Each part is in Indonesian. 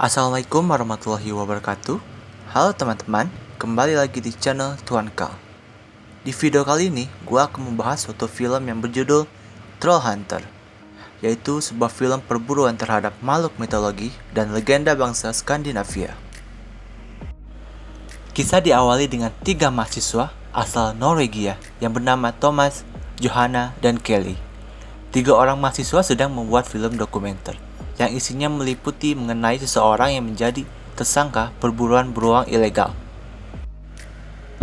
Assalamualaikum warahmatullahi wabarakatuh. Halo teman-teman, kembali lagi di channel Tuan Kal. Di video kali ini, gue akan membahas suatu film yang berjudul Troll Hunter, yaitu sebuah film perburuan terhadap makhluk mitologi dan legenda bangsa Skandinavia. Kisah diawali dengan 3 mahasiswa asal Norwegia yang bernama Thomas, Johanna, dan Kelly. 3 orang mahasiswa sedang membuat film dokumenter yang isinya meliputi mengenai seseorang yang menjadi tersangka perburuan beruang ilegal.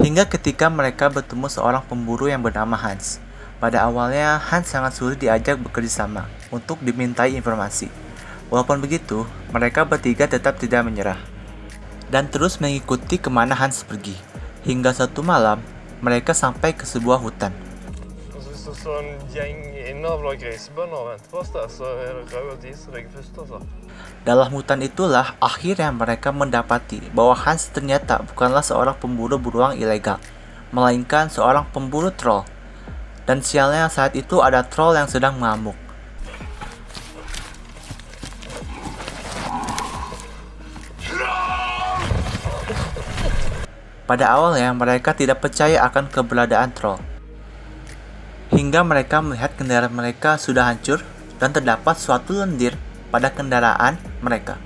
Hingga ketika mereka bertemu seorang pemburu yang bernama Hans. Pada awalnya, Hans sangat sulit diajak bekerja sama untuk dimintai informasi. Walaupun begitu, mereka bertiga tetap tidak menyerah dan terus mengikuti kemana Hans pergi. Hingga suatu malam, mereka sampai ke sebuah hutan. Dalam hutan itulah akhirnya mereka mendapati bahwa Hans ternyata bukanlah seorang pemburu beruang ilegal, melainkan seorang pemburu troll. Dan sialnya saat itu ada troll yang sedang mengamuk. Pada awalnya mereka tidak percaya akan keberadaan troll, hingga mereka melihat kendaraan mereka sudah hancur dan terdapat suatu lendir pada kendaraan mereka.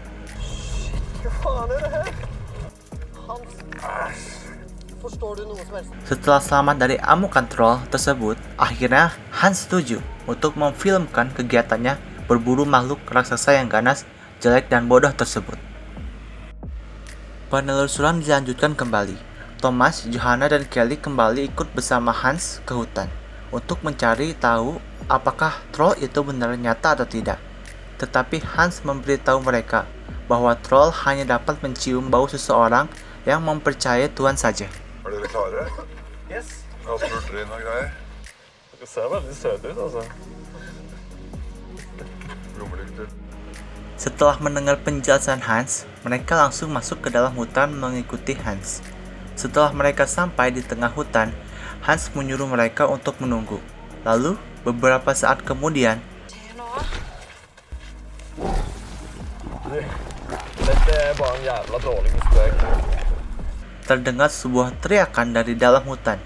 Setelah selamat dari amukan troll tersebut, akhirnya Hans setuju untuk memfilmkan kegiatannya berburu makhluk raksasa yang ganas, jelek, dan bodoh tersebut. Penelusuran dilanjutkan kembali. Thomas, Johanna, dan Kelly kembali ikut bersama Hans ke hutan untuk mencari tahu apakah troll itu benar nyata atau tidak. Tetapi Hans memberitahu mereka bahwa troll hanya dapat mencium bau seseorang yang mempercayai Tuhan saja. Yes. Det ser veldig søt ut, altså. Setelah mendengar penjelasan Hans, mereka langsung masuk ke dalam hutan mengikuti Hans. Setelah mereka sampai di tengah hutan, Hans menyuruh mereka untuk menunggu. Lalu, beberapa saat kemudian, terdengar sebuah teriakan dari dalam hutan.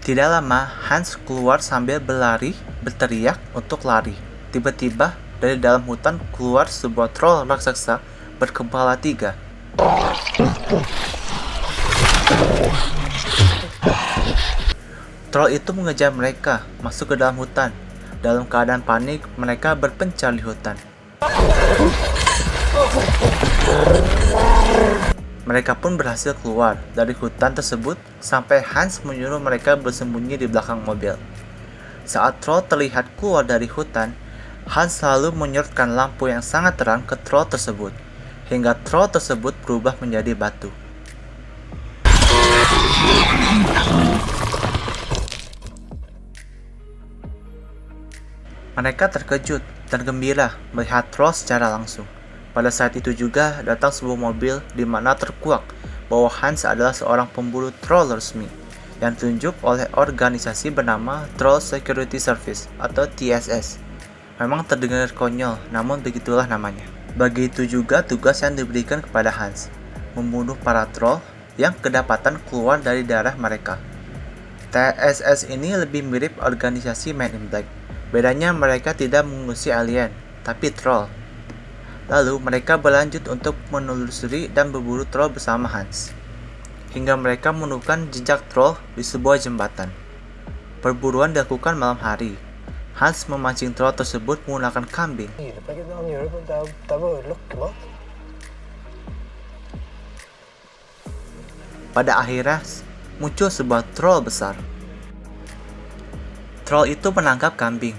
Tidak lama, Hans keluar sambil berteriak untuk lari. Tiba-tiba, dari dalam hutan keluar sebuah troll raksasa berkepala 3. Troll itu mengejar mereka masuk ke dalam hutan. Dalam keadaan panik, mereka berpencar di hutan. Mereka pun berhasil keluar dari hutan tersebut sampai Hans menyuruh mereka bersembunyi di belakang mobil. Saat troll terlihat keluar dari hutan, Hans selalu menyorotkan lampu yang sangat terang ke troll tersebut, hingga troll tersebut berubah menjadi batu. Mereka terkejut dan gembira melihat troll secara langsung. Pada saat itu juga datang sebuah mobil di mana terkuak bahwa Hans adalah seorang pemburu troll resmi yang ditunjuk oleh organisasi bernama Troll Security Service atau TSS. Memang terdengar konyol, namun begitulah namanya. Begitu juga tugas yang diberikan kepada Hans, membunuh para troll yang kedapatan keluar dari darah mereka. TSS ini lebih mirip organisasi Men in Black. Bedanya mereka tidak mengurusi alien, tapi troll. Lalu mereka berlanjut untuk menelusuri dan berburu troll bersama Hans, hingga mereka menemukan jejak troll di sebuah jembatan. Perburuan dilakukan malam hari. Hans memancing troll tersebut menggunakan kambing. Pada akhirnya muncul sebuah troll besar. Troll itu menangkap kambing.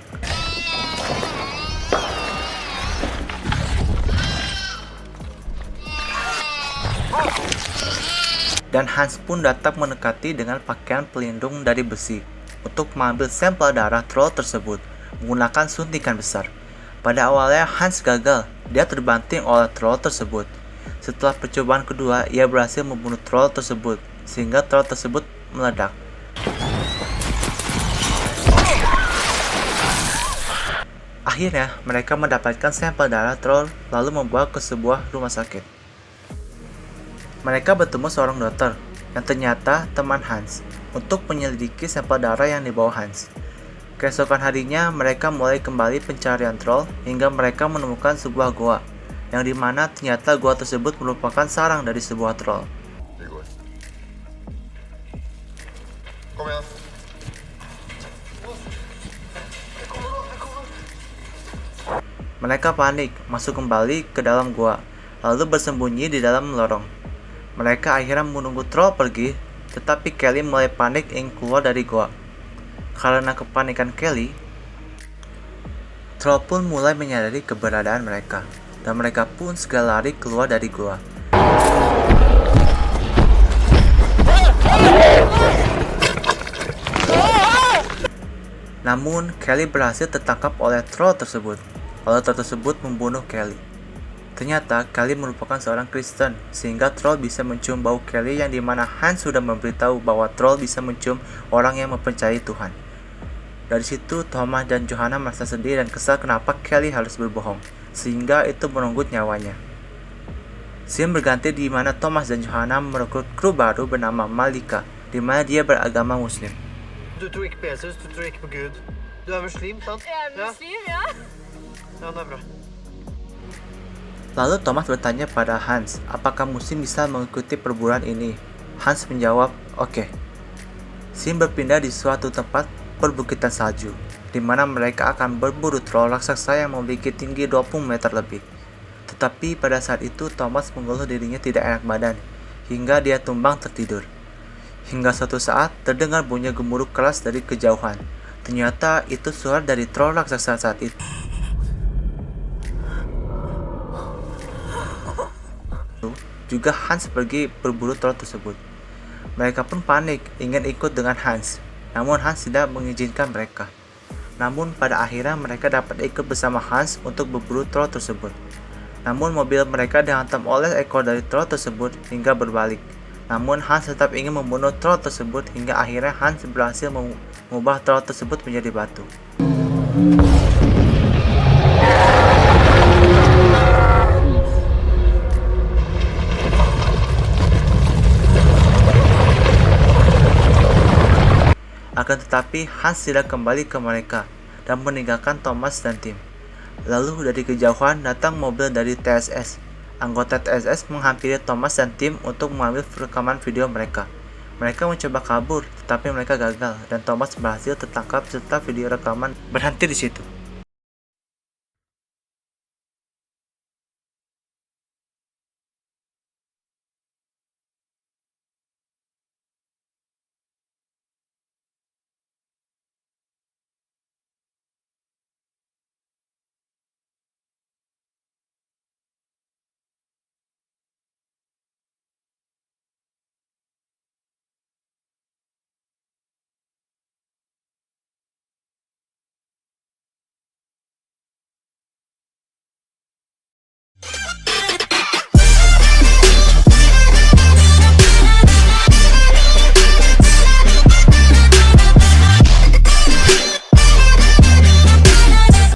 Dan Hans pun datang mendekati dengan pakaian pelindung dari besi untuk mengambil sampel darah troll tersebut menggunakan suntikan besar. Pada awalnya Hans gagal, dia terbanting oleh troll tersebut. Setelah percobaan kedua, ia berhasil membunuh troll tersebut sehingga troll tersebut meledak. Akhirnya, mereka mendapatkan sampel darah troll lalu membawa ke sebuah rumah sakit. Mereka bertemu seorang dokter yang ternyata teman Hans untuk menyelidiki sampel darah yang dibawa Hans. Keesokan harinya, mereka mulai kembali pencarian troll hingga mereka menemukan sebuah goa, yang dimana ternyata goa tersebut merupakan sarang dari sebuah troll. Vi går. Kom igen. Mereka panik, masuk kembali ke dalam gua, lalu bersembunyi di dalam lorong. Mereka akhirnya menunggu troll pergi, tetapi Kelly mulai panik ingin keluar dari gua. Karena kepanikan Kelly, troll pun mulai menyadari keberadaan mereka, dan mereka pun segera lari keluar dari gua. Namun, Kelly berhasil tertangkap oleh troll tersebut, lalu troll tersebut membunuh Kelly. Ternyata, Kelly merupakan seorang Kristen, sehingga troll bisa mencium bau Kelly yang dimana Hans sudah memberitahu bahwa troll bisa mencium orang yang mempercayai Tuhan. Dari situ, Thomas dan Johanna merasa sedih dan kesal kenapa Kelly harus berbohong, sehingga itu merenggut nyawanya. Scene berganti di mana Thomas dan Johanna merekrut kru baru bernama Malika, di mana dia beragama Muslim. Du tror ikke på Jesus, du tror ikke på Gud. Du er muslim, sant? Jeg er muslim, ja. Ja, det er bra. Lalu Thomas bertanya pada Hans, apakah Muslim bisa mengikuti perburuan ini? Hans menjawab, oke. Scene berpindah di suatu tempat perbukitan salju, di mana mereka akan berburu troll raksasa yang memiliki tinggi 20 meter lebih. Tetapi pada saat itu Thomas mengeluh dirinya tidak enak badan, hingga dia tumbang tertidur. Hingga suatu saat terdengar bunyi gemuruh keras dari kejauhan. Ternyata itu suara dari troll raksasa saat itu. Juga Hans pergi berburu troll tersebut. Mereka pun panik ingin ikut dengan Hans, namun Hans tidak mengizinkan mereka. Namun pada akhirnya mereka dapat ikut bersama Hans untuk berburu troll tersebut. Namun mobil mereka dihantam oleh ekor dari troll tersebut hingga berbalik. Namun Hans tetap ingin membunuh troll tersebut hingga akhirnya Hans berhasil mengubah troll tersebut menjadi batu. Akan tetapi Hans tidak kembali ke mereka dan meninggalkan Thomas dan tim. Lalu dari kejauhan datang mobil dari TSS. Anggota TSS menghampiri Thomas dan tim untuk mengambil rekaman video mereka. Mereka mencoba kabur, tetapi mereka gagal dan Thomas berhasil tertangkap serta video rekaman berhenti di situ.